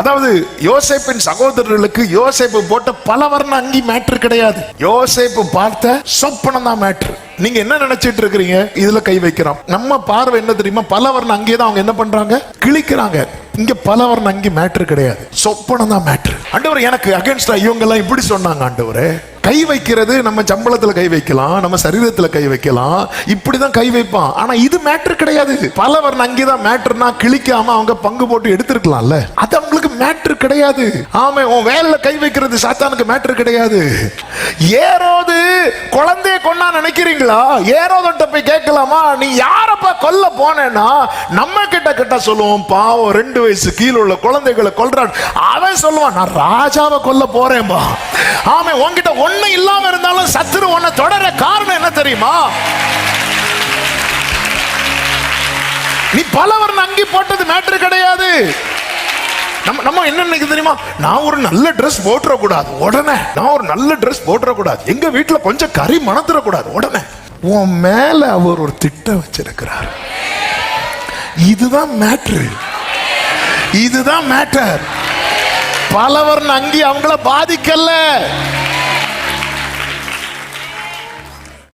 அதாவது யோசேப்பின் சகோதரர்களுக்கு யோசேப்பு போட்ட பல வர்ண அங்கி மேட்ரு கிடையாது. யோசேப்பு பார்த்த சொப்பனம் தான் மேட்ரு. நீங்க என்ன நினைச்சிட்டு இருக்கிறீங்க? இதுல கை வைக்கிறோம். நம்ம பார்வை என்ன தெரியுமா? பல வர்ண அங்கே தான் அவங்க என்ன பண்றாங்க? கிழிக்கிறாங்க. இங்க பல வர்ண அங்கி மேட்ரு கிடையாது, சொப்பனம் தான் மேட்ரு. ஆண்டவர் எனக்கு அகைன்ஸ்டா இவங்க எல்லாம் இப்படி சொன்னாங்க. ஆண்டவரே, கை வைக்கிறது நம்ம சம்பளத்துல கை வைக்கலாம், நம்ம சரீரத்துல கை வைக்கலாம், இப்படிதான் கை வைப்பான். ஆனா இது மேட்ரு கிடையாது. பல வர்ண அங்கி தான் மேட்ருனா கிழிக்காம அவங்க பங்கு போட்டு எடுத்திருக்கலாம்ல. அது அவங்களுக்கு மேட்ரு கிடையாது. ஆமா, உன் வேலையில கை வைக்கிறது சாத்தானுக்கு மேட்ரு கிடையாது. ஏரோது குழந்தைய கொன்னா நினைக்கிறீங்களா? ஏரோதட்ட போய் கேட்கலாமா, நீ யாரப்பா கொல்ல போனேன்னா? நம்ம கிட்ட சொல்லுவோம், பாவம் 2 வயசு கீழே உள்ள குழந்தைகளை கொல்றான். அவன் சொல்லுவான், நான் ராஜாவை கொல்ல போறேன்பா. ஆமா, உன்கிட்ட ஒண்ணு இல்லாம இருந்தாலும் சத்துரு உன்னை தொடர காரணம் என்ன தெரியுமா? நீ பலவர்ண அங்கி போட்டது மேட்ரு கிடையாது. நம்ம என்ன நினைக்க தெரியுமா? நான் ஒரு நல்ல ட்ரெஸ் போட்டுற கூடாது உடனே, நான் ஒரு நல்ல ட்ரெஸ் போட்டுற கூடாது, எங்க வீட்டுல கொஞ்சம் கறி மணத்துற கூடாது உடனே. உன் மேல அவர் ஒரு திட்டம் வச்சிருக்கிறார். இதுதான் மேட்ரு, இதுதான் மேட்டர். பலவர்ண அங்கி அவங்கள பாதிக்கல.